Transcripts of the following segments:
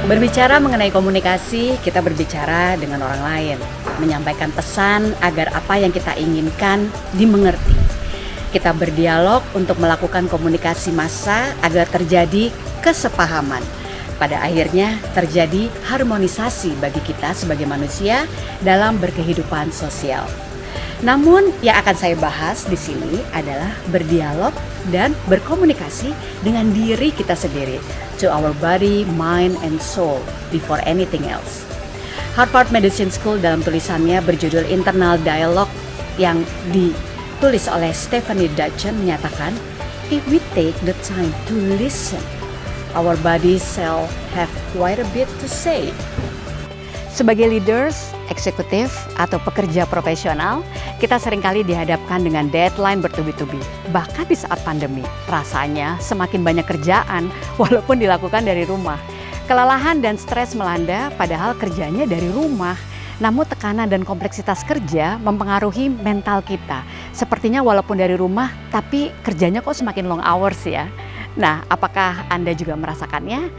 Berbicara mengenai komunikasi, kita berbicara dengan orang lain, menyampaikan pesan agar apa yang kita inginkan dimengerti. Kita berdialog untuk melakukan komunikasi massa agar terjadi kesepahaman. Pada akhirnya terjadi harmonisasi bagi kita sebagai manusia dalam berkehidupan sosial. Namun yang akan saya bahas di sini adalah berdialog dan berkomunikasi dengan diri kita sendiri, to our body, mind, and soul before anything else. Harvard Medicine School dalam tulisannya berjudul Internal Dialogue yang ditulis oleh Stephanie Dutchen menyatakan, if we take the time to listen, our body shall have quite a bit to say. Sebagai leaders, eksekutif, atau pekerja profesional, kita seringkali dihadapkan dengan deadline bertubi-tubi. Bahkan di saat pandemi, rasanya semakin banyak kerjaan walaupun dilakukan dari rumah. Kelelahan dan stres melanda padahal kerjanya dari rumah. Namun tekanan dan kompleksitas kerja mempengaruhi mental kita. Sepertinya walaupun dari rumah, tapi kerjanya kok semakin long hours ya. Nah, apakah Anda juga merasakannya?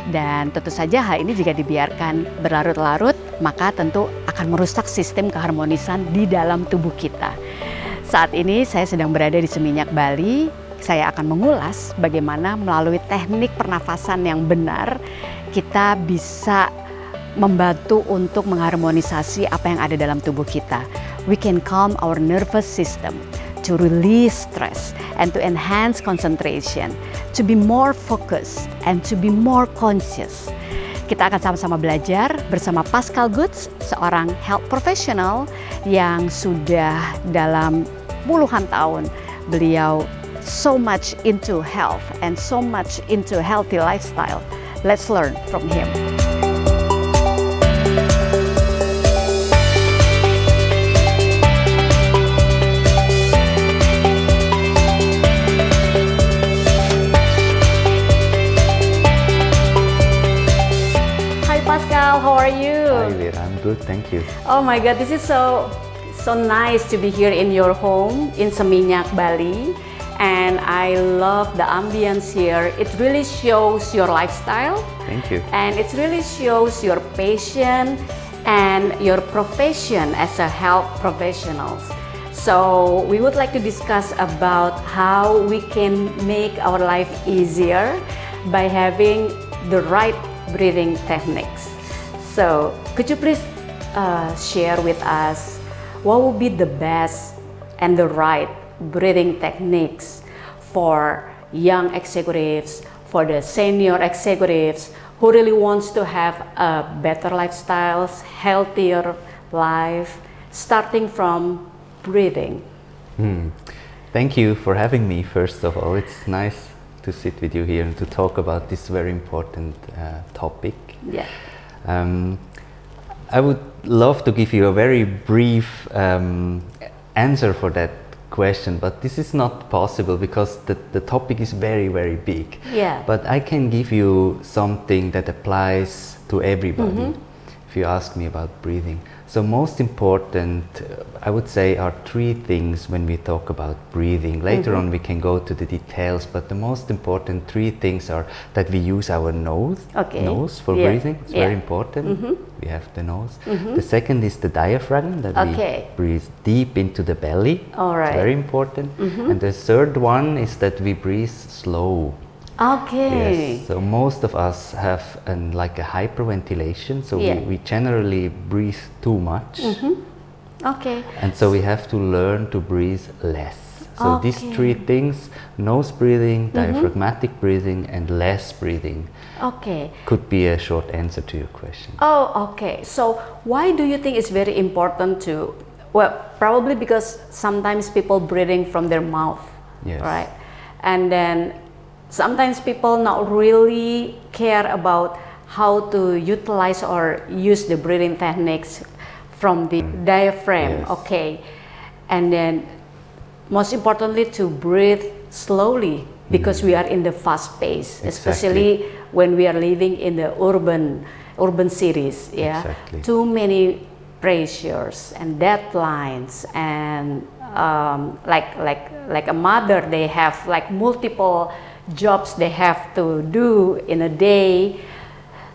Dan tentu saja hal ini jika dibiarkan berlarut-larut, maka tentu akan merusak sistem keharmonisan di dalam tubuh kita. Saat ini saya sedang berada di Seminyak, Bali. Saya akan mengulas bagaimana melalui teknik pernafasan yang benar, kita bisa membantu untuk mengharmonisasi apa yang ada dalam tubuh kita. We can calm our nervous system, to release stress and to enhance concentration, to be more focused and to be more conscious. Kita akan sama-sama belajar bersama Pascal Goetz, seorang health professional yang sudah dalam puluhan tahun beliau so much into health and so much into healthy lifestyle. Let's learn from him. Pascal, how are you? Hi Vera, I'm good, thank you. Oh my God, this is so nice to be here in your home in Seminyak, Bali. And I love the ambience here. It really shows your lifestyle. Thank you. And it really shows your passion and your profession as a health professional. So we would like to discuss about how we can make our life easier by having the right breathing techniques. So could you please share with us what would be the best and the right breathing techniques for young executives, for the senior executives who really wants to have a better lifestyle, healthier life, starting from breathing? Thank you for having me, first of all. It's nice to sit with you here and to talk about this very important topic. Yeah. I would love to give you a very brief answer for that question, but this is not possible because the topic is very, very big. Yeah. But I can give you something that applies to everybody if you ask me about breathing. So most important, I would say, are three things when we talk about breathing. Later on we can go to the details, but the most important three things are that we use our nose for breathing. It's very important. We have the nose. The second is the diaphragm, that we breathe deep into the belly. All right. It's very important. And the third one is that we breathe slow. Okay. Yes. So most of us have like a hyperventilation, so we generally breathe too much. Okay. And so we have to learn to breathe less. So these three things, nose breathing, diaphragmatic breathing, and less breathing, could be a short answer to your question. Oh, okay. So why do you think it's very important to, well, probably because sometimes people breathing from their mouth, right? And then sometimes people not really care about how to utilize or use the breathing techniques from the diaphragm. And then most importantly to breathe slowly because we are in the fast pace, especially when we are living in the urban cities. Too many pressures and deadlines, and like a mother, they have like multiple jobs they have to do in a day.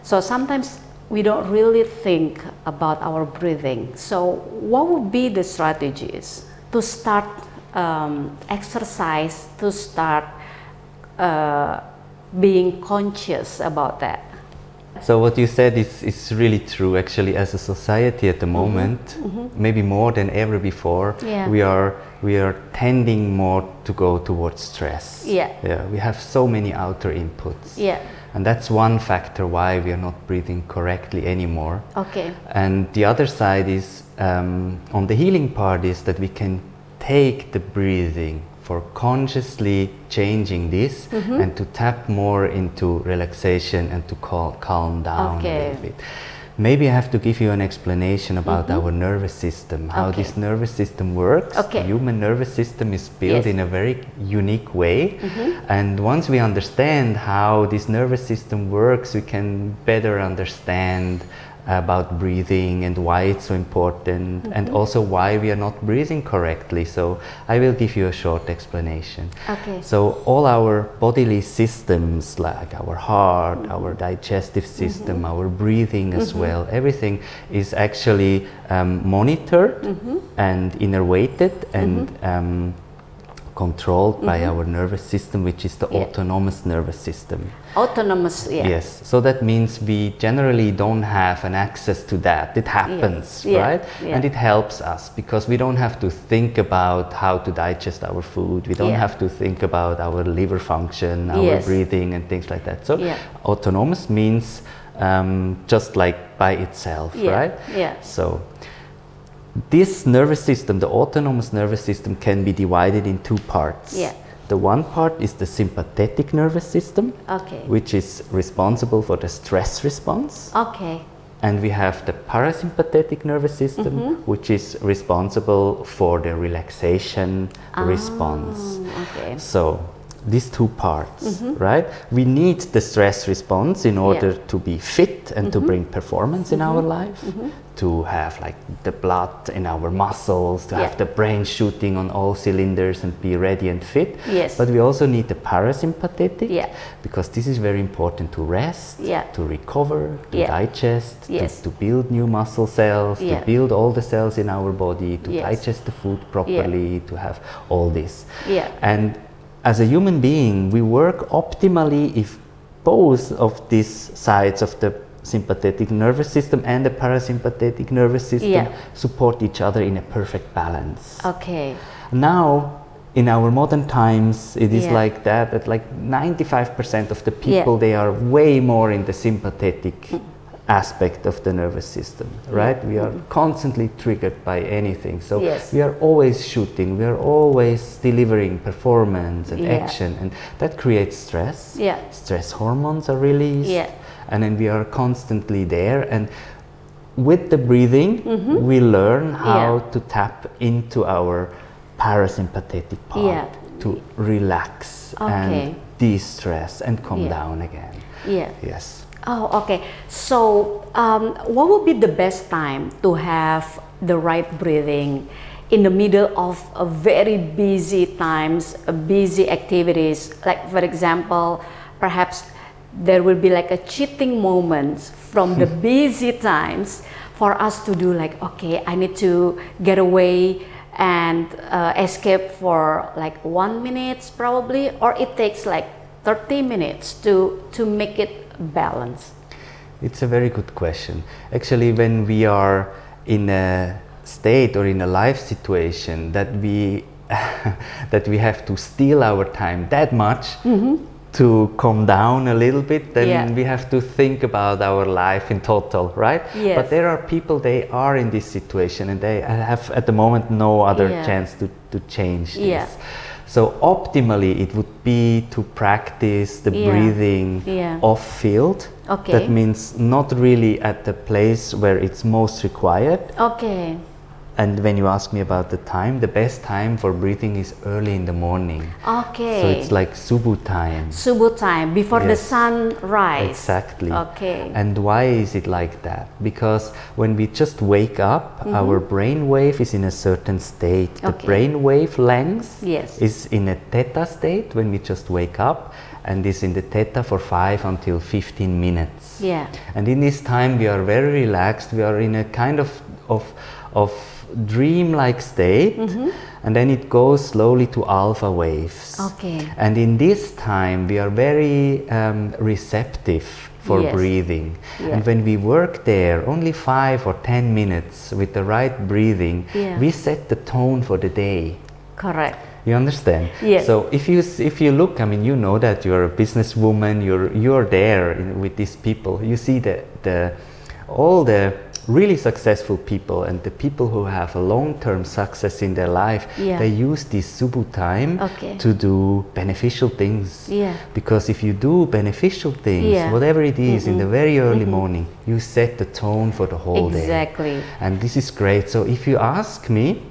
So sometimes we don't really think about our breathing. So what would be the strategies to start exercise, to start being conscious about that? So what you said is really true. Actually, as a society at the moment, maybe more than ever before, we are tending more to go towards stress. We have so many outer inputs. And that's one factor why we are not breathing correctly anymore. And the other side is, on the healing part, is that we can take the breathing for consciously changing this and to tap more into relaxation and to calm down a little bit. Maybe I have to give you an explanation about our nervous system, how this nervous system works. The human nervous system is built in a very unique way. And once we understand how this nervous system works, we can better understand about breathing and why it's so important, and also why we are not breathing correctly. So I will give you a short explanation. So all our bodily systems, like our heart, our digestive system, our breathing as well, everything is actually monitored and innervated and controlled by our nervous system, which is the autonomous nervous system. Yes, so that means we generally don't have an access to that. It happens, right? And it helps us because we don't have to think about how to digest our food. We don't have to think about our liver function, our breathing and things like that. So autonomous means just like by itself, right? So this nervous system, the autonomous nervous system, can be divided in two parts. The one part is the sympathetic nervous system, which is responsible for the stress response. And we have the parasympathetic nervous system, which is responsible for the relaxation response. So these two parts, right? We need the stress response in order to be fit and to bring performance in our life, to have like the blood in our muscles, to have the brain shooting on all cylinders and be ready and fit. But we also need the parasympathetic because this is very important to rest, to recover, to digest, to build new muscle cells, to build all the cells in our body, to digest the food properly, to have all this. And as a human being, we work optimally if both of these sides of the sympathetic nervous system and the parasympathetic nervous system support each other in a perfect balance. Now, in our modern times, it is like that like 95% of the people, they are way more in the sympathetic aspect of the nervous system, right? We are constantly triggered by anything. So we are always shooting, we are always delivering performance and action, and that creates stress. Stress hormones are released, and then we are constantly there. And with the breathing, we learn how to tap into our parasympathetic part to relax and de-stress and come down again. Yes. So what would be the best time to have the right breathing in the middle of a very busy times, busy activities? Like, for example, perhaps there will be like a cheating moments from the busy times for us to do like, okay, I need to get away and escape for like 1 minute probably, or it takes like 30 minutes to make it balance? It's a very good question. Actually, when we are in a state or in a life situation that we that we have to steal our time that much to calm down a little bit, then we have to think about our life in total, right? But there are people, they are in this situation and they have at the moment no other chance to change this. So optimally, it would be to practice the breathing off-field. That means not really at the place where it's most required. And when you ask me about the time, the best time for breathing is early in the morning. So it's like subuh time. Subuh time, before the sun rises. Exactly. And why is it like that? Because when we just wake up, our brain wave is in a certain state. The brain wave length is in a theta state when we just wake up. and is in the theta for 5 until 15 minutes. Yeah. And in this time we are very relaxed, we are in a kind of dream-like state, and then it goes slowly to alpha waves. Okay. And in this time we are very receptive for breathing. And when we work there only 5 or 10 minutes with the right breathing, we set the tone for the day. Correct. You understand? Yes. So if you look, I mean, you know that you're a businesswoman, you're there with these people. You see all the really successful people and the people who have a long-term success in their life, they use this Subuh time to do beneficial things. Yeah. Because if you do beneficial things, whatever it is, in the very early morning, you set the tone for the whole day. Exactly. And this is great. So if you ask me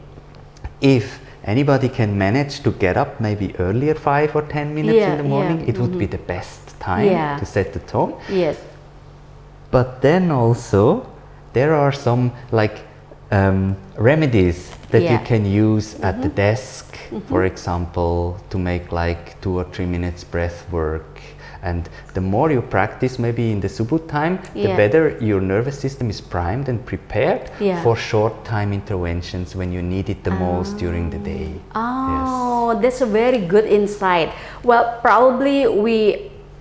if anybody can manage to get up maybe earlier, 5 or 10 minutes in the morning, it would be the best time to set the tone. Yes. But then also, there are some like remedies that you can use at the desk, for example, to make like 2 or 3 minutes breath work. And the more you practice maybe in the Subuh time, the better your nervous system is primed and prepared for short time interventions when you need it the most during the day. Oh, that's a very good insight. Well, probably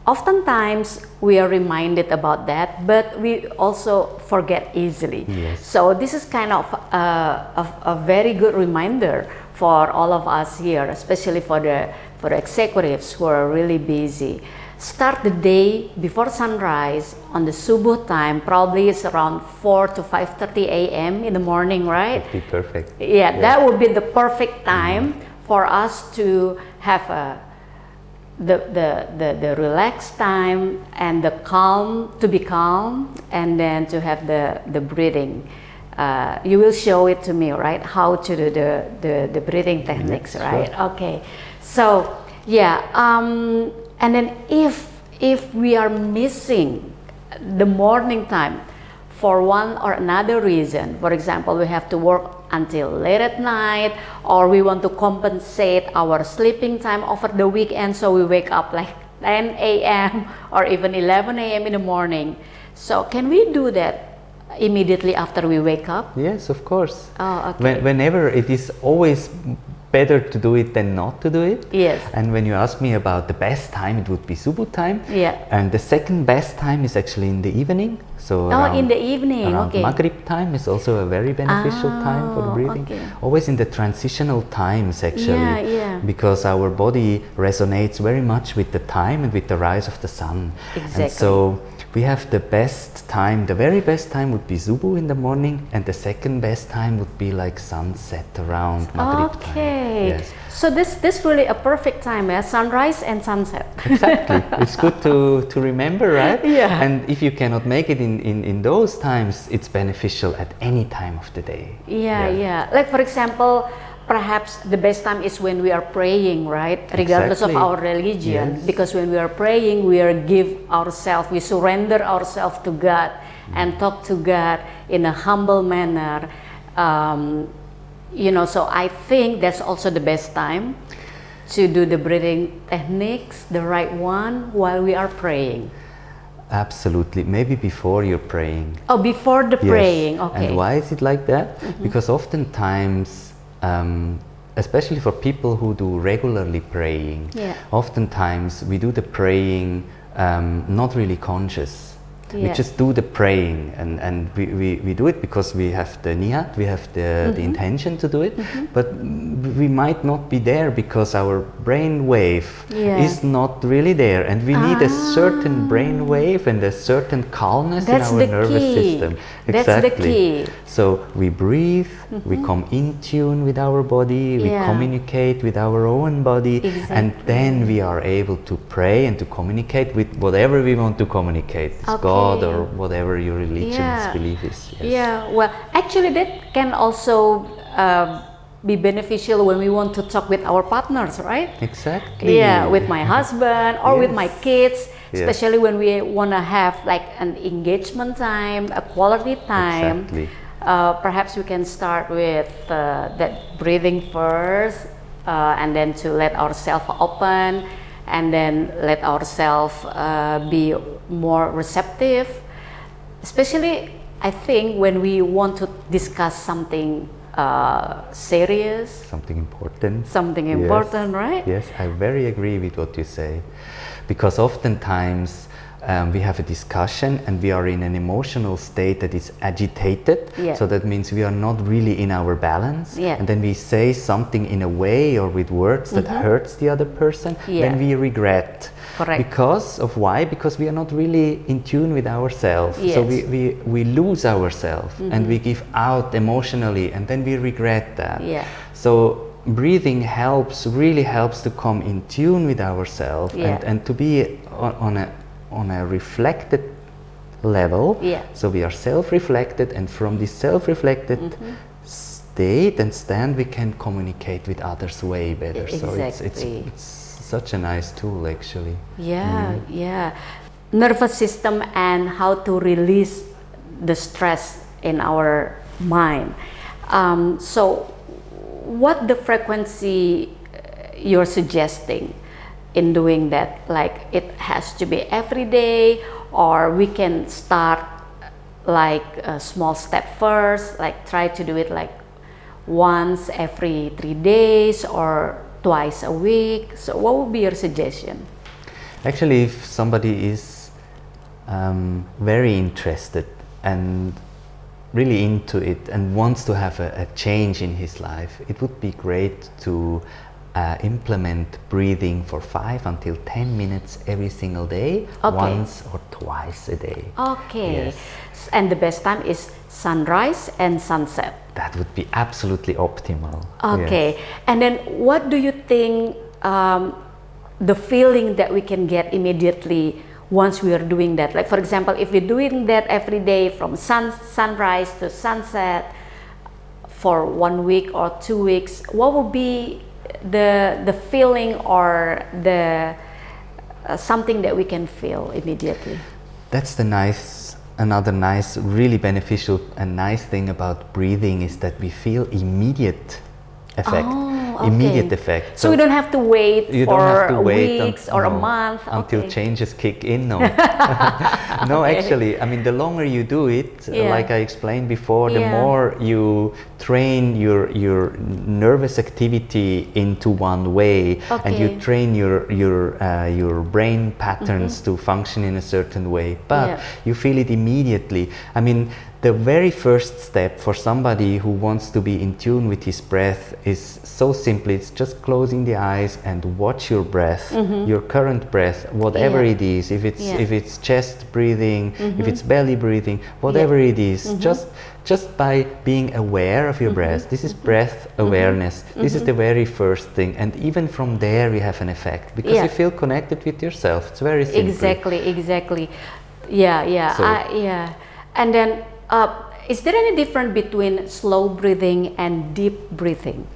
oftentimes we are reminded about that, but we also forget easily. Yes. So this is kind of a very good reminder for all of us here, especially for the executives who are really busy. Start the day before sunrise on the Subuh time. Probably it's around 4 to 5:30 a.m. in the morning, right? That'd be perfect. Yeah, that would be the perfect time for us to have the relaxed time and the calm, to be calm, and then to have the breathing. You will show it to me, right? How to do the breathing techniques, right? Sure. Okay. So and then if we are missing the morning time for one or another reason, for example, we have to work until late at night, or we want to compensate our sleeping time over the weekend, so we wake up like 10 a.m. or even 11 a.m. in the morning. So can we do that immediately after we wake up? Yes, of course. Oh, okay. Whenever it is always better to do it than not to do it. Yes. And when you ask me about the best time, it would be Subuh time. Yeah. And the second best time is actually in the evening. So in the evening, around Maghrib time is also a very beneficial time for the breathing. Okay. Always in the transitional times actually, because our body resonates very much with the time and with the rise of the sun. Exactly. And so we have the best time, the very best time would be Subuh in the morning, and the second best time would be like sunset around Maghrib time. Yes. So this really a perfect time, sunrise and sunset. Exactly. It's good to remember, right? Yeah. And if you cannot make it in those times, it's beneficial at any time of the day. Yeah. Like for example, perhaps the best time is when we are praying, right? Regardless of our religion. Yes. Because when we are praying, we surrender ourselves to God and talk to God in a humble manner. So I think that's also the best time to do the breathing techniques, the right one, while we are praying. Absolutely. Maybe before you're praying. Oh, before the praying. Okay. And why is it like that? Because oftentimes, especially for people who do regularly praying, oftentimes we do the praying not really conscious. We just do the praying, and we do it because we have the niyat, we have the intention to do it, but we might not be there because our brain wave is not really there, and we need a certain brain wave and a certain calmness in our nervous system. Exactly. That's the key. So we breathe, we come in tune with our body, we communicate with our own body, and then we are able to pray and to communicate with whatever we want to communicate. It's God or whatever your religion's belief is. Yes. Yeah, well, actually that can also be beneficial when we want to talk with our partners, right? Exactly. Yeah, with my husband or with my kids, especially when we want to have like an engagement time, a quality time. Exactly. Perhaps we can start with that breathing first, and then to let ourselves open, and then let ourselves be more receptive, especially I think when we want to discuss something serious, something important, yes. Right? Yes, I very agree with what you say, because oftentimes we have a discussion and we are in an emotional state that is agitated, so that means we are not really in our balance, and then we say something in a way or with words that hurts the other person, then we regret. Correct. Because of why? Because we are not really in tune with ourselves. Yes. So we lose ourselves and we give out emotionally, and then we regret that. So breathing really helps to come in tune with ourselves and to be on a reflected level. So we are self-reflected, and from this self-reflected state and stand we can communicate with others way better. Exactly. So it's such a nice tool, actually. Nervous system and how to release the stress in our mind. So what the frequency you're suggesting in doing that? Like it has to be every day, or we can start like a small step first, like try to do it like once every 3 days or twice a week. So what would be your suggestion? Actually, if somebody is very interested and really into it and wants to have a change in his life, it would be great to implement breathing for 5 until 10 minutes every single day, once or twice a day. And the best time is sunrise and sunset. That would be absolutely optimal. And then what do you think the feeling that we can get immediately once we are doing that? Like for example, if we're doing that every day from sunrise to sunset for 1 week or 2 weeks, what would be the feeling or the something that we can feel immediately? That's another nice, really beneficial and nice thing about breathing is that we feel immediate effect. Immediate effect. So we don't have to wait for weeks or a month until changes kick in. No, no. Actually, I mean, the longer you do it, like I explained before, the more you train your nervous activity into one way, and you train your brain patterns to function in a certain way. But you feel it immediately. I mean, the very first step for somebody who wants to be in tune with his breath is so simple. It's just closing the eyes and watch your breath, your current breath, whatever it is. If it's chest breathing, if it's belly breathing, whatever it is, just by being aware of your breath. This is breath awareness. This is the very first thing, and even from there we have an effect because you feel connected with yourself. It's very simple. Exactly. And then is there any difference between slow breathing and deep breathing?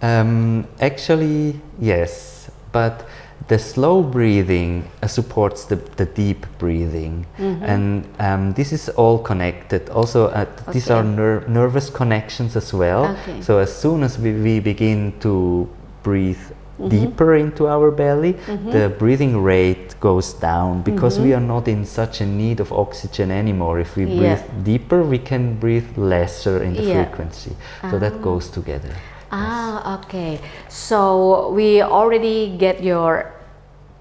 Actually, yes, but the slow breathing supports the deep breathing, and this is all connected. Also, these are nervous connections as well. So as soon as we begin to breathe deeper into our belly, the breathing rate goes down because we are not in such a need of oxygen anymore. If we breathe deeper, we can breathe lesser in the frequency. So that goes together. So we already get your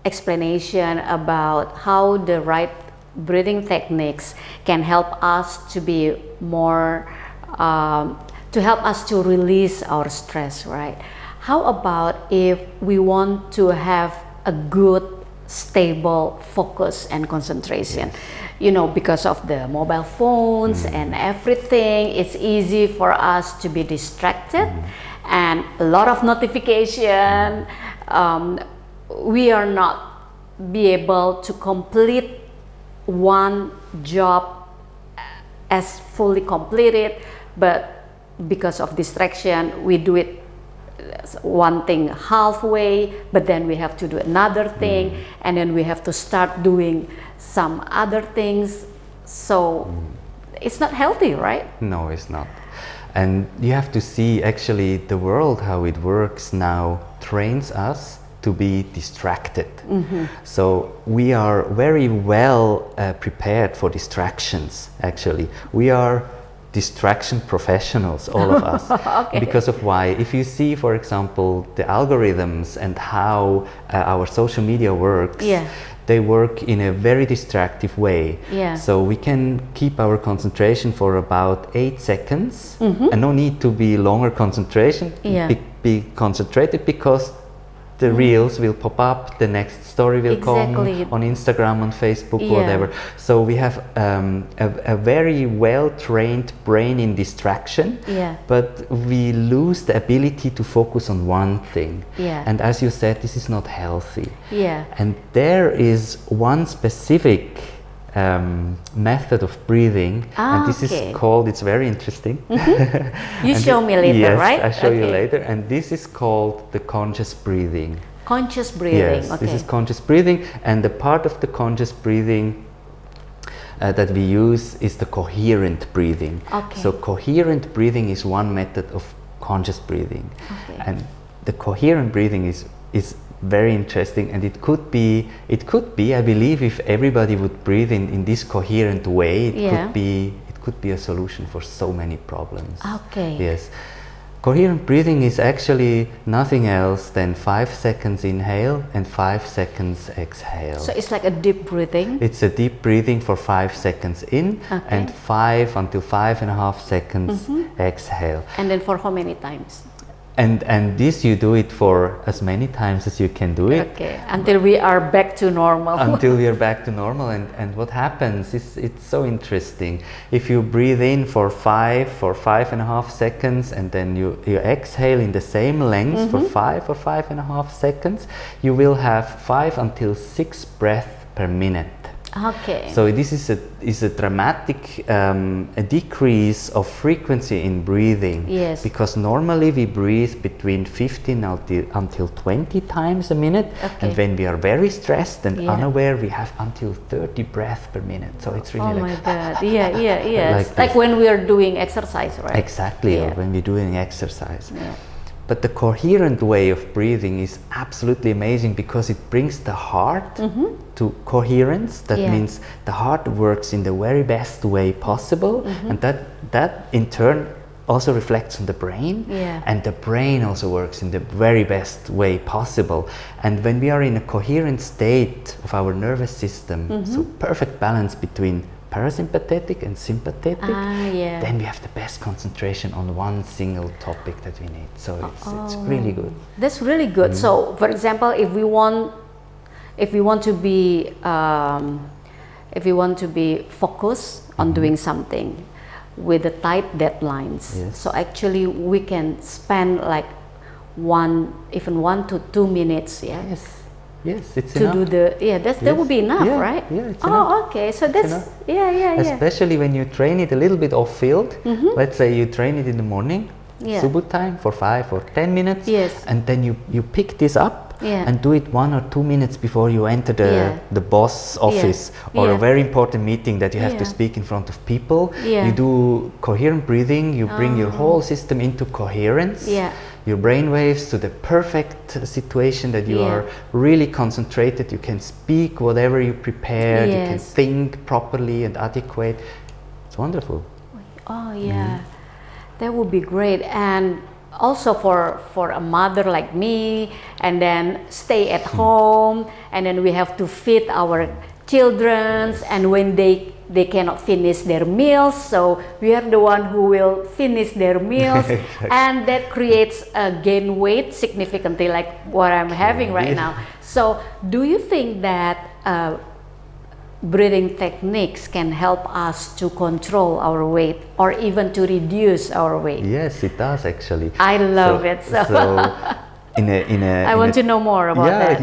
explanation about how the right breathing techniques can help us to be more, to help us to release our stress, right? How about if we want to have a good, stable focus and concentration? You know, because of the mobile phones and everything, it's easy for us to be distracted and a lot of notification. We are not be able to complete one job as fully completed, but because of distraction, we do it one thing halfway, but then we have to do another thing, and then we have to start doing some other things. So it's not healthy, right? No, it's not. And you have to see actually the world, how it works now, trains us to be distracted. So we are very well prepared for distractions, actually. We are distraction professionals, all of us. Okay. Because of why? If you see, for example, the algorithms and how our social media works, they work in a very distractive way. So we can keep our concentration for about 8 seconds, and no need to be longer concentration, be concentrated, because the reels will pop up, the next story will come on Instagram, on Facebook, whatever. So we have a very well-trained brain in distraction, but we lose the ability to focus on one thing. And as you said, this is not healthy. And there is one specific method of breathing, and this is called, it's very interesting. You show me later, right? I'll show you later. And this is called the conscious breathing. Conscious breathing, yes, this is conscious breathing, and the part of the conscious breathing that we use is the coherent breathing. So coherent breathing is one method of conscious breathing. And the coherent breathing is very interesting, and it could be, I believe, if everybody would breathe in this coherent way, it could be a solution for so many problems. Yes. Coherent breathing is actually nothing else than 5 seconds inhale and 5 seconds exhale. So it's like a deep breathing? It's a deep breathing for 5 seconds in and 5 until 5.5 seconds exhale. And then for how many times? And this you do it for as many times as you can do it. Until we are back to normal. Until we are back to normal. And what happens is, it's so interesting. If you breathe in for 5.5 seconds, and then you exhale in the same length for 5 or 5.5 seconds, you will have 5 until 6 breaths per minute. So this is a dramatic a decrease of frequency in breathing. Because normally we breathe between 15 until 20 times a minute, and when we are very stressed and unaware, we have until 30 breaths per minute. So it's really my God. Like when we are doing exercise, right? Exactly, or when we're doing exercise. But the coherent way of breathing is absolutely amazing, because it brings the heart to coherence. That means the heart works in the very best way possible, and that in turn also reflects on the brain, and the brain also works in the very best way possible. And when we are in a coherent state of our nervous system, so perfect balance between parasympathetic and sympathetic, then we have the best concentration on one single topic that we need. So it's really good. That's really good. So, for example, if we want to be focused on doing something with the tight deadlines, so actually we can spend like 1 to 2 minutes. Yes, it's to enough. do the that would be enough, right? It's enough. So that's Especially when you train it a little bit off field. Let's say you train it in the morning, subuh time, for 5 or 10 minutes, and then you pick this up and do it 1 or 2 minutes before you enter the boss office or a very important meeting that you have to speak in front of people. You do coherent breathing. You bring your whole system into coherence. Your brain waves to the perfect situation that you are really concentrated. You can speak whatever you prepared. You can think properly and adequate. It's wonderful. That would be great. And also for a mother like me, and then stay at home, and then we have to feed our children, and when they cannot finish their meals, so we are the one who will finish their meals. And that creates a gain weight significantly, like what I'm having right now. So do you think that breathing techniques can help us to control our weight, or even to reduce our weight? Yes, it does, actually. I love it. I want to know more about that.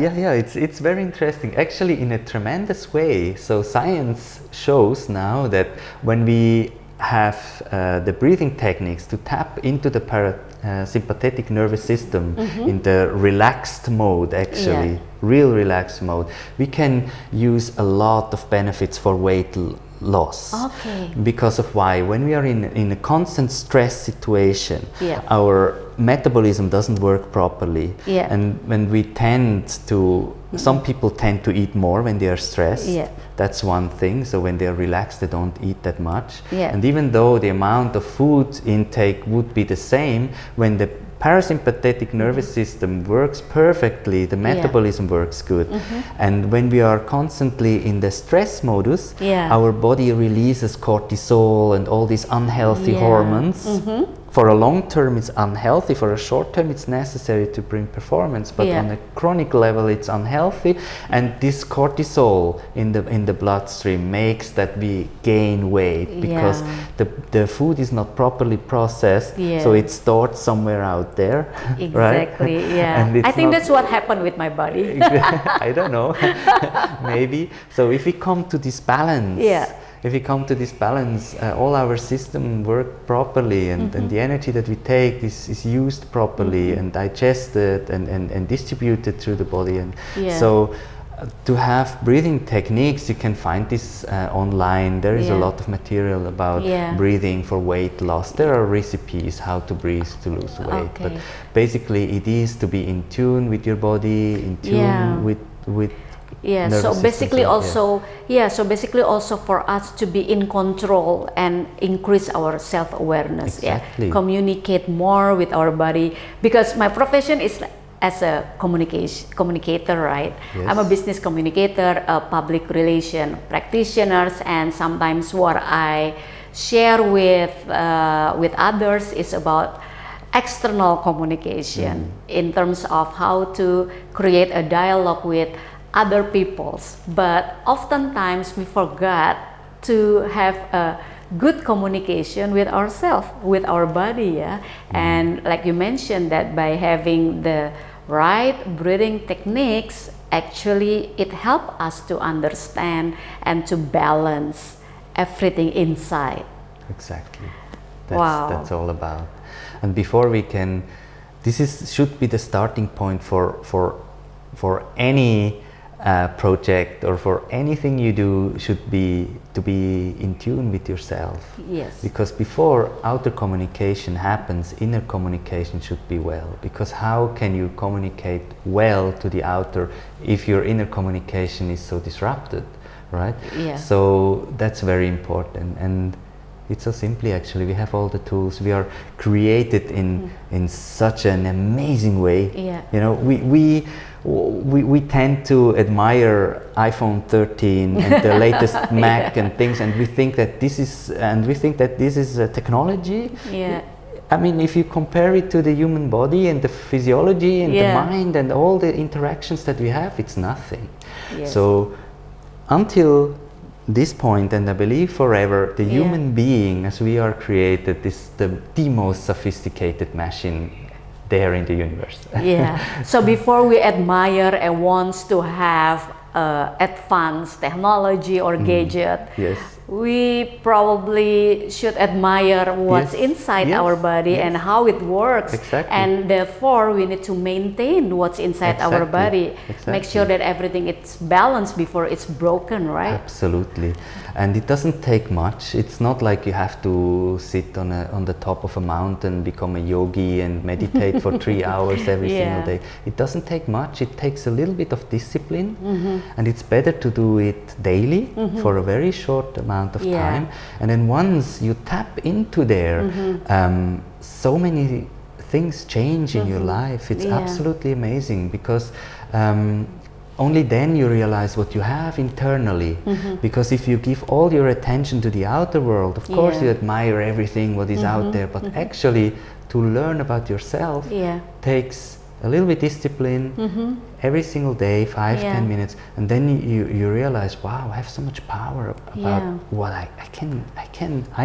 It's very interesting, actually, in a tremendous way. So science shows now that when we have the breathing techniques to tap into the parasympathetic nervous system in the relaxed mode, actually, real relaxed mode, we can use a lot of benefits for weight loss. Okay. Because of why? When we are in a constant stress situation, Yeah. our metabolism doesn't work properly. Yeah. And when we tend to, some people tend to eat more when they are stressed. Yeah. That's one thing. So when they're relaxed, they don't eat that much. Yeah. And even though the amount of food intake would be the same, when the parasympathetic nervous system works perfectly, the metabolism works good. And when we are constantly in the stress modus, our body releases cortisol and all these unhealthy hormones. For a long term it's unhealthy, for a short term it's necessary to bring performance, but on a chronic level it's unhealthy, and this cortisol in the bloodstream makes that we gain weight because the food is not properly processed, so it's stored somewhere out there. Exactly. Right? Yeah. And I think that's what happened with my body. I don't know. Maybe. So if we come to this balance, if we come to this balance, all our system work properly, and the energy that we take is used properly and digested and distributed through the body. And so to have breathing techniques, you can find this online. There is a lot of material about breathing for weight loss. There are recipes how to breathe to lose weight. But basically it is to be in tune with your body, in tune with so basically also so basically also for us to be in control and increase our self-awareness. Communicate more with our body, because my profession is as a communicator, right? I'm a business communicator, a public relation practitioners, and sometimes what I share with others is about external communication in terms of how to create a dialogue with other peoples, but oftentimes we forgot to have a good communication with ourselves, with our body, and like you mentioned, that by having the right breathing techniques, actually it helps us to understand and to balance everything inside. Exactly. That's all about. And before we can, should be the starting point for any project or for anything you do, should be to be in tune with yourself. Because before outer communication happens, inner communication should be well. Because how can you communicate well to the outer if your inner communication is so disrupted, right? So that's very important. And it's so simply, actually, we have all the tools. We are created in such an amazing way. You know, we tend to admire iPhone 13 and the latest Mac and things, and we think that this is technology. I mean, if you compare it to the human body and the physiology and the mind and all the interactions that we have, it's nothing. So until this point, and I believe forever, the human being as we are created is the most sophisticated machine there in the universe. So before we admire and wants to have advanced technology or gadget, we probably should admire what's inside our body and how it works. And therefore we need to maintain what's inside our body. Make sure that everything is balanced before it's broken, right? Absolutely. And it doesn't take much. It's not like you have to sit on the top of a mountain, become a yogi and meditate for 3 hours every single day. It doesn't take much. It takes a little bit of discipline, and it's better to do it daily for a very short amount of time. And then once you tap into there, so many things change in your life. It's absolutely amazing, because only then you realize what you have internally. Because if you give all your attention to the outer world, of course you admire everything what is out there, but actually to learn about yourself takes a little bit discipline every single day, 5-10 minutes, and then you realize, wow, I have so much power about what I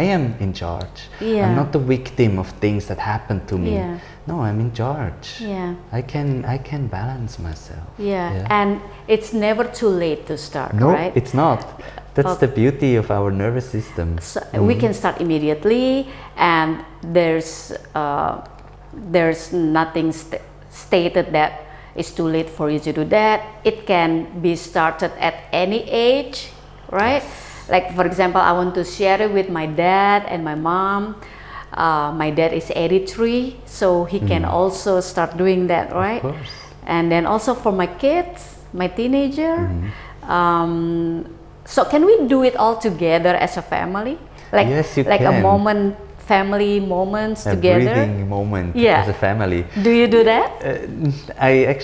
am in charge. I'm not the victim of things that happen to me. No, I'm in charge. I can balance myself. And it's never too late to start, no, right? It's not. That's the beauty of our nervous system. So we can start immediately, and there's nothing stated that it's too late for you to do that. It can be started at any age, right? Like for example, I want to share it with my dad and my mom. My dad is 83, so he can also start doing that, right? Of course. And then also for my kids, my teenager. So can we do it all together as a family? Like, yes, you like can. a moment, family moments A together. breathing moment Yeah. as a family. Do you do that? I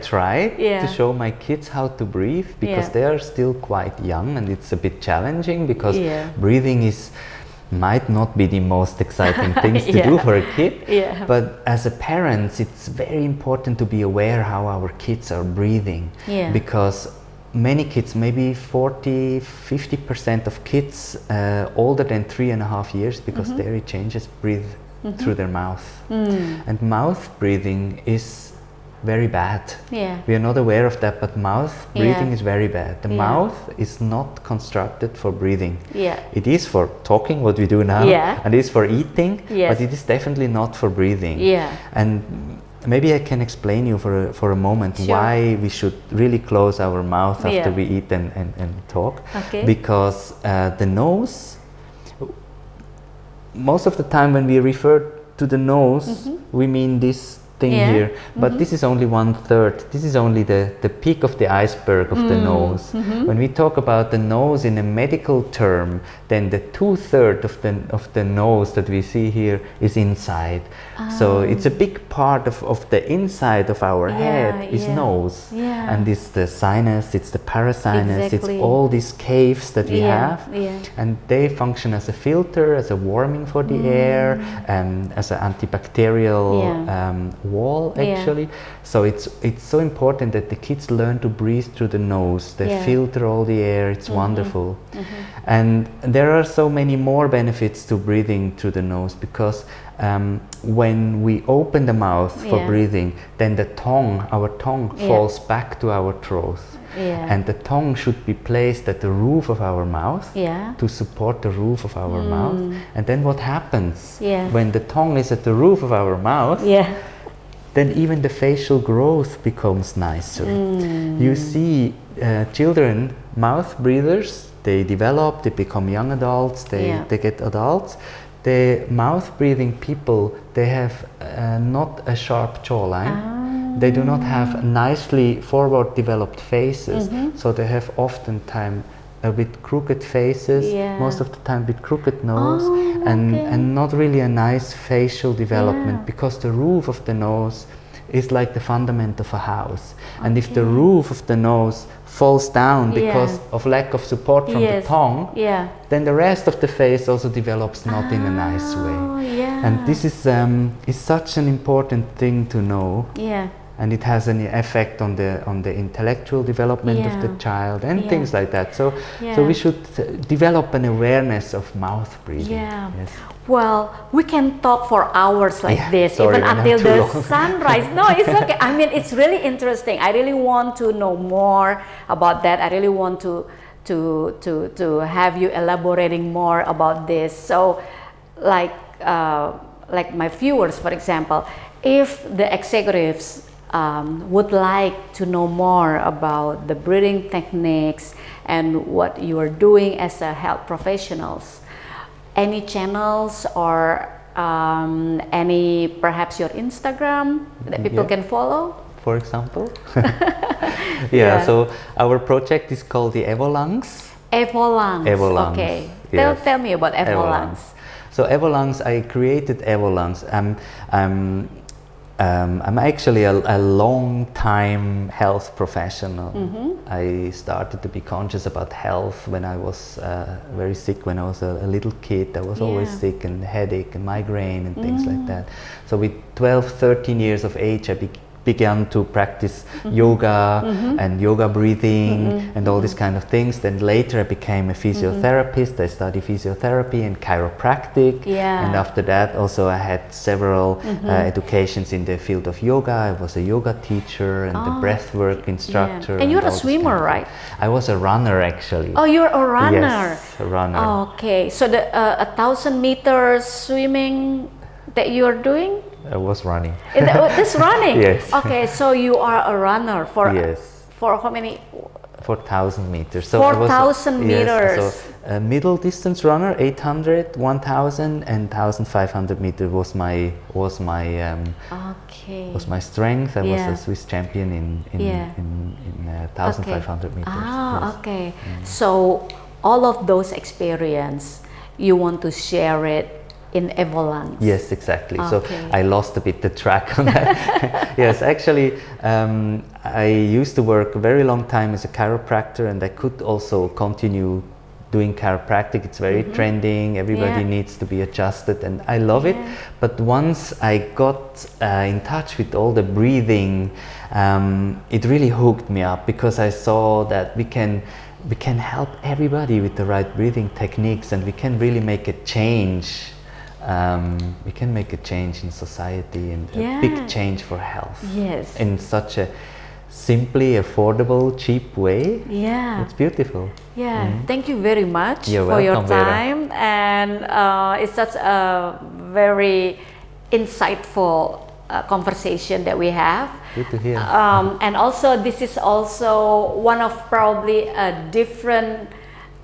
try Yeah. to show my kids how to breathe because Yeah. they are still quite young and it's a bit challenging because Yeah. breathing might not be the most exciting things to do Yeah. for a kid. Yeah. But as a parents, it's very important to be aware how our kids are breathing. Yeah. Because many kids, maybe 40-50% of kids older than 3.5 years, because dairy changes, breathe through their mouth. And mouth breathing is very bad. Yeah. We are not aware of that, but mouth breathing Yeah. is very bad. The Yeah. mouth is not constructed for breathing. Yeah. It is for talking, what we do now, Yeah. and it is for eating, Yes. but it is definitely not for breathing. Yeah. And maybe I can explain you for a moment Sure. why we should really close our mouth after Yeah. we eat and talk. Okay. Because the nose, most of the time when we refer to the nose, we mean this thing Yeah. here, but this is only 1/3. This is only the peak of the iceberg of the nose. When we talk about the nose in a medical term, then the 2/3 of the nose that we see here is inside. So it's a big part of the inside of our head is yeah. nose. Yeah. And it's the sinus, it's the parasinus, Exactly. it's all these caves that we Yeah, have. yeah. And they function as a filter, as a warming for the air, as an antibacterial wall Yeah. actually. So it's so important that the kids learn to breathe through the nose. They Yeah. filter all the air. It's wonderful. And there are so many more benefits to breathing through the nose because when we open the mouth for Yeah. breathing, then our tongue Yeah. falls back to our throat. Yeah. And the tongue should be placed at the roof of our mouth Yeah. to support the roof of our mouth. And then what happens Yeah. when the tongue is at the roof of our mouth? Yeah. Then even the facial growth becomes nicer. You see children, mouth breathers, they develop, they become young adults, they get adults. The mouth breathing people, they have not a sharp jawline. They do not have nicely forward developed faces, so they have oftentimes a bit crooked faces, Yeah. most of the time with crooked nose, Oh, and okay. not really a nice facial development Yeah. because the roof of the nose is like the fundament of a house. And if the roof of the nose falls down because of lack of support from the tongue, Yeah. then the rest of the face also develops not in a nice Oh, way. yeah. And this is such an important thing to know. Yeah. And it has an effect on the intellectual development of the Yeah. child and Yeah. things like that. So Yeah. we should develop an awareness of mouth breathing. Yeah. Yes. Well, we can talk for hours like Yeah, this, sorry, even we're not until too the long. sunrise. No, it's okay. I mean, it's really interesting. I really want to know more about that. I really want to have you elaborating more about this. So, like my viewers, for example, if the executives would like to know more about the breathing techniques and what you are doing as a health professionals, any channels or any perhaps your Instagram that people can follow? For example. Yeah, so our project is called the Evolungs. Evolungs. Evolungs, Okay. yes. Tell me about Evolungs. So Evolungs, I created Evolungs. I'm actually a long-time health professional. I started to be conscious about health when I was very sick. When I was a little kid, I was always sick and headache and migraine and things like that. So with 12, 13 years of age, I began to practice yoga and yoga breathing and all these kind of things. Then later I became a physiotherapist. I studied physiotherapy and chiropractic. And after that also I had several educations in the field of yoga. I was a yoga teacher and the breathwork instructor. And you're all a this swimmer, kind of right? thing. I was a runner actually. Oh, you're a runner. Yes, a runner. Okay, so the 1,000 meters swimming that you're doing? I was running. This running? Yes. Okay, so you are a runner for Yes. for how many? 4,000 meters. So 4,000 meters. Yes, so a middle distance runner, 800, 1,000, and 1,500 meters was my Okay. was my strength. I Yeah. was a Swiss champion in 1,500 meters. Yes. Okay. So all of those experience, you want to share it in Evolance. Yes, exactly. Okay. So I lost a bit the track on that. Yes, actually, I used to work a very long time as a chiropractor, and I could also continue doing chiropractic. It's very trending. Everybody needs to be adjusted, and I love it. But once I got in touch with all the breathing, it really hooked me up, because I saw that we can help everybody with the right breathing techniques, and we can really make a change. We can make a change in society, and a big change for health. Yes. In such a simply affordable, cheap way. Yeah. It's beautiful. Yeah. Thank you very much You're for your welcome, Vera. time, and it's such a very insightful conversation that we have. Good to hear. And also, this is also one of probably different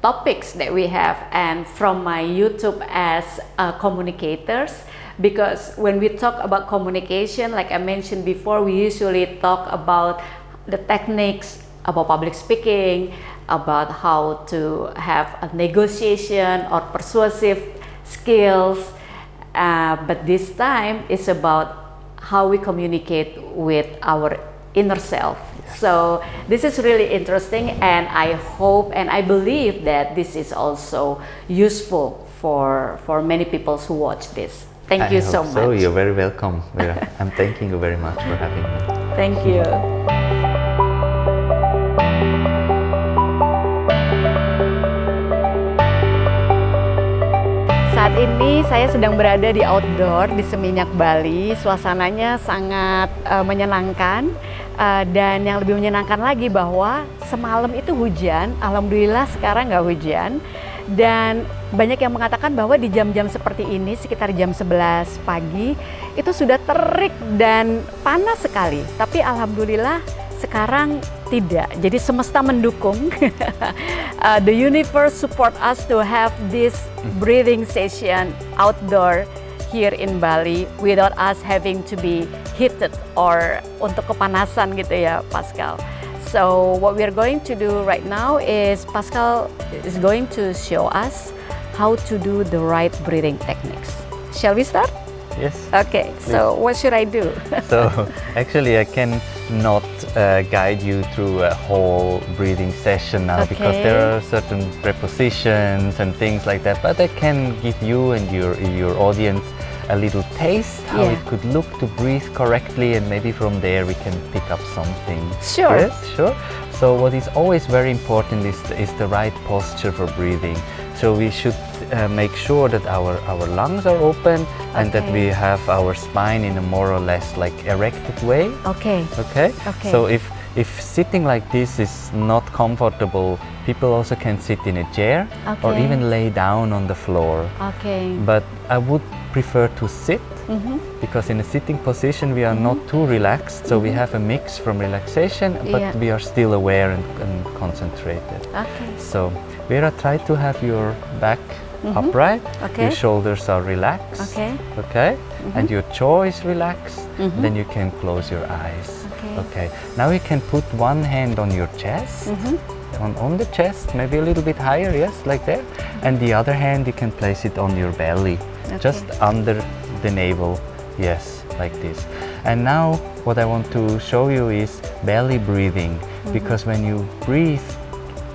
topics that we have, and from my YouTube as communicators, because when we talk about communication, like I mentioned before, we usually talk about the techniques, about public speaking, about how to have a negotiation or persuasive skills, but this time it's about how we communicate with our inner self. So this is really interesting, and I hope and I believe that this is also useful for many people who watch this. Thank you so much. So you're very welcome, Vera. I'm thanking you very much for having me. Thank you. Saat ini saya sedang berada di outdoor di Seminyak, Bali. Suasananya sangat menyenangkan, dan yang lebih menyenangkan lagi bahwa semalam itu hujan. Alhamdulillah sekarang nggak hujan, dan banyak yang mengatakan bahwa di jam-jam seperti ini sekitar jam 11 pagi itu sudah terik dan panas sekali. Tapi alhamdulillah sekarang tidak. Jadi semesta mendukung. The universe support us to have this breathing session outdoor here in Bali without us having to be heated or untuk kepanasan gitu ya, Pascal. So what we are going to do right now is Pascal is going to show us how to do the right breathing techniques. Shall we start? Yes. Okay, so what should I do? So actually I can not guide you through a whole breathing session now, because there are certain prepositions and things like that, but I can give you and your audience a little taste how it could look to breathe correctly, and maybe from there we can pick up something. Sure. Yes, sure. So what is always very important is the right posture for breathing. So we should make sure that our lungs are open, and that we have our spine in a more or less like erected way. Okay. Okay. So if sitting like this is not comfortable, people also can sit in a chair or even lay down on the floor. Okay. But I would prefer to sit, because in a sitting position we are not too relaxed, so we have a mix from relaxation, but we are still aware and concentrated. Okay. So Vera, try to have your back upright, your shoulders are relaxed, and your jaw is relaxed. Then you can close your eyes. Okay. Now you can put one hand on your chest, on the chest, maybe a little bit higher, yes, like that. And the other hand you can place it on your belly, just under the navel, yes, like this. And now what I want to show you is belly breathing, because when you breathe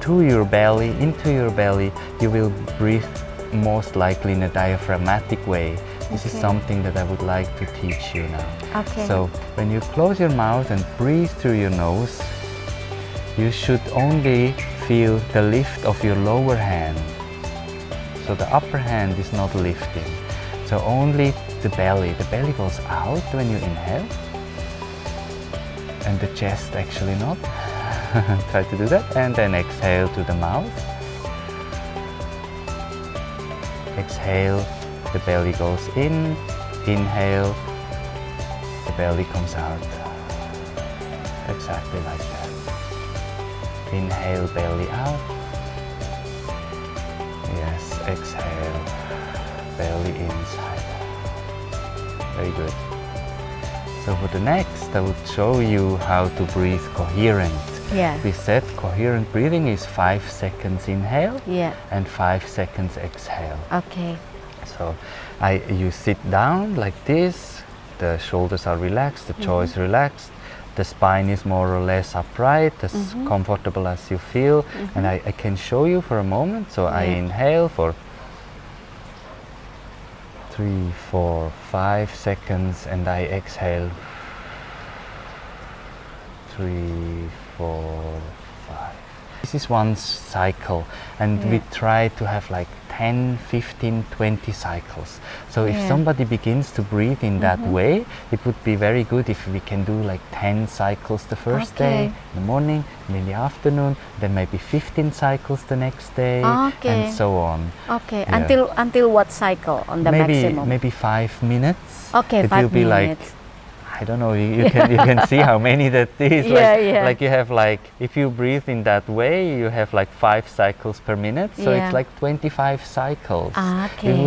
to your belly, into your belly, you will breathe most likely in a diaphragmatic way. This is something that I would like to teach you now. Okay. So when you close your mouth and breathe through your nose, you should only feel the lift of your lower hand. So the upper hand is not lifting. So only the belly goes out when you inhale, and the chest actually not. Try to do that, and then exhale to the mouth. Exhale, the belly goes in. Inhale, the belly comes out. Exactly like that. Inhale, belly out. Yes, exhale, belly inside. Very good. So for the next, I will show you how to breathe coherent. Yeah. We said coherent breathing is 5 seconds inhale Yeah. and 5 seconds exhale. Okay. So you sit down like this, the shoulders are relaxed, the jaw is relaxed, the spine is more or less upright, as comfortable as you feel. And I can show you for a moment. So I inhale for 3, 4, 5 seconds and I exhale 3, 4, 5. This is one cycle, and we try to have like 10, 15, 20 cycles. So if somebody begins to breathe in that way, it would be very good if we can do like 10 cycles the first day, in the morning, and in the afternoon, then maybe 15 cycles the next day, and so on. Okay. Yeah. Until what cycle on the maximum? Maybe 5 minutes. Okay, it 5 will be minutes. like, I don't know, you can see how many that is. Like you have like, if you breathe in that way, you have like 5 cycles per minute. So it's like 25 cycles. It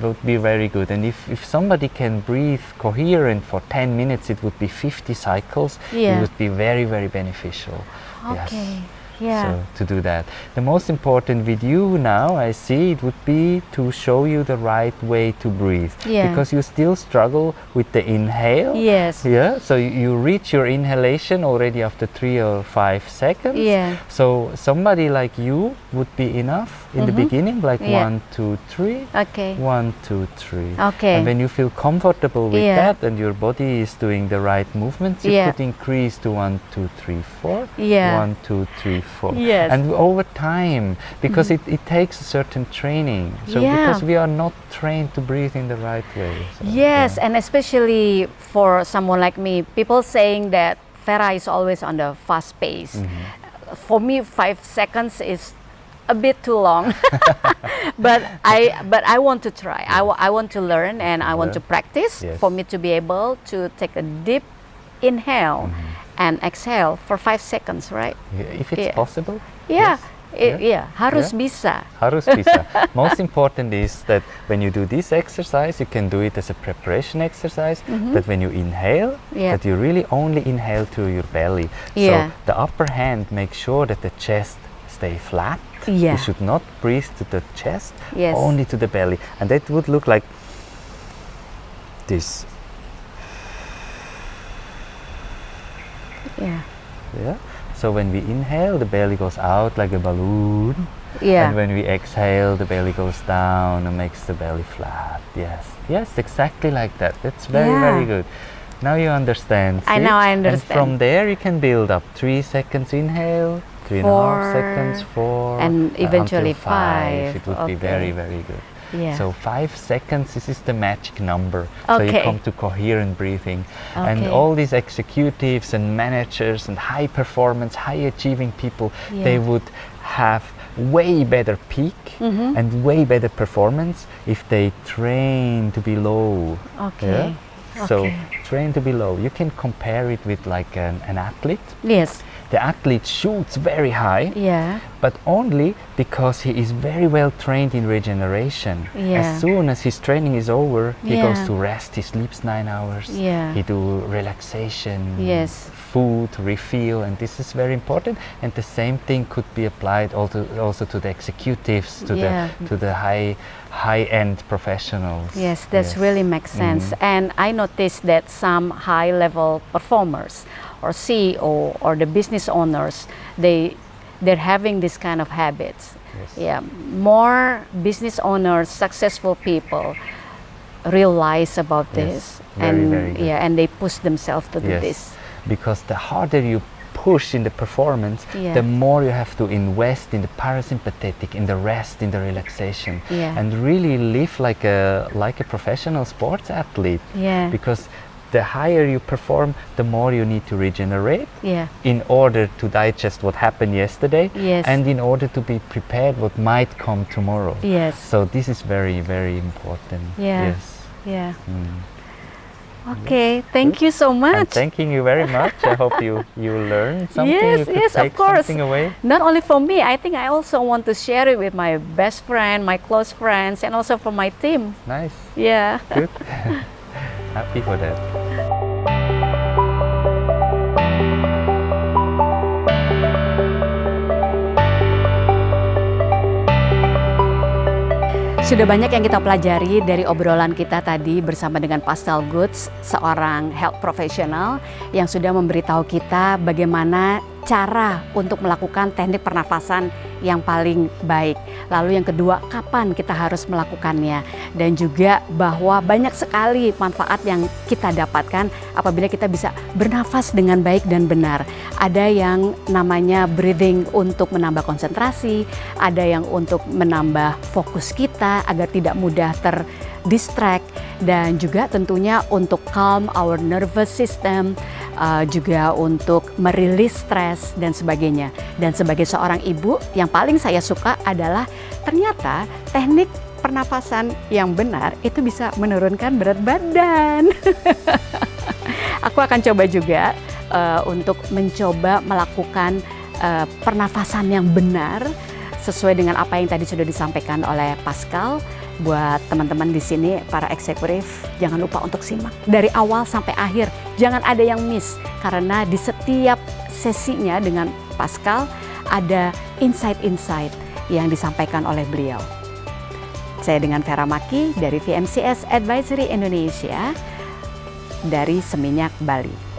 would be very good. And if somebody can breathe coherent for 10 minutes, it would be 50 cycles. It would be very, very beneficial. Okay. Yes. So to do that. The most important with you now, I see, it would be to show you the right way to breathe. Because you still struggle with the inhale. Yes. Yeah. So you reach your inhalation already after 3 or 5 seconds. Yeah. So somebody like you would be enough in the beginning, like 1, 2, 3. Okay. 1, 2, 3. Okay. And when you feel comfortable with that and your body is doing the right movements, you could increase to 1, 2, 3, 4. 1, 2, 3, 4. Yes. And over time, because it takes a certain training. So because we are not trained to breathe in the right way. So, yes, and especially for someone like me, people saying that Vera is always on the fast pace. For me, 5 seconds is a bit too long. but I want to try. I want to learn and I want to practice for me to be able to take a deep inhale and exhale for 5 seconds, right? If it's possible. Harus bisa. Harus bisa. Most important is that when you do this exercise, you can do it as a preparation exercise, that when you inhale, that you really only inhale to your belly. So the upper hand, make sure that the chest stay flat. You should not breathe to the chest, only to the belly. And that would look like this. So when we inhale, the belly goes out like a balloon. And when we exhale, the belly goes down and makes the belly flat. Yes, exactly like that. That's very, very good. Now you understand. I understand. And from there you can build up 3 seconds inhale, 3.5 seconds, 4, and eventually until 5. It would be very, very good. So 5 seconds, this is the magic number. So you come to coherent breathing. And all these executives and managers and high performance, high achieving people, they would have way better peak and way better performance if they train to be low. So train to be low. You can compare it with like an athlete. Yes. The athlete shoots very high, but only because he is very well trained in regeneration. As soon as his training is over, he goes to rest, he sleeps 9 hours, he do relaxation, food, refill, and this is very important. And the same thing could be applied also to the executives, to the high-end professionals. Yes, that really makes sense. And I noticed that some high-level performers or CEO or the business owners, they're having this kind of habits. More business owners, successful people realize about this, and they push themselves to do this. Because the harder you push in the performance, the more you have to invest in the parasympathetic, in the rest, in the relaxation, and really live like a professional sports athlete. Because the higher you perform, the more you need to regenerate in order to digest what happened yesterday and in order to be prepared what might come tomorrow. So this is very, very important. Okay, thank you so I'm much. thanking you very much. I hope you learned something. You could Yes, of take course. something away. Not only for me, I think I also want to share it with my best friend, my close friends, and also for my team. Nice. Yeah. Good. Happy for that. Sudah banyak yang kita pelajari dari obrolan kita tadi bersama dengan Pascal Goetz, seorang health professional yang sudah memberitahu kita bagaimana cara untuk melakukan teknik pernafasan yang paling baik. Lalu yang kedua, kapan kita harus melakukannya. Dan juga bahwa banyak sekali manfaat yang kita dapatkan apabila kita bisa bernafas dengan baik dan benar. Ada yang namanya breathing untuk menambah konsentrasi, ada yang untuk menambah fokus kita agar tidak mudah terdistract, dan juga tentunya untuk calm our nervous system, juga untuk merilis stres dan sebagainya. Dan sebagai seorang ibu, yang paling saya suka adalah ternyata teknik pernafasan yang benar itu bisa menurunkan berat badan. Aku akan coba juga untuk mencoba melakukan pernafasan yang benar sesuai dengan apa yang tadi sudah disampaikan oleh Pascal. Buat teman-teman di sini, para eksekutif, jangan lupa untuk simak dari awal sampai akhir. Jangan ada yang miss, karena di setiap sesinya dengan Pascal ada insight-insight yang disampaikan oleh beliau. Saya dengan Vera Makki dari VMCS Advisory Indonesia dari Seminyak, Bali.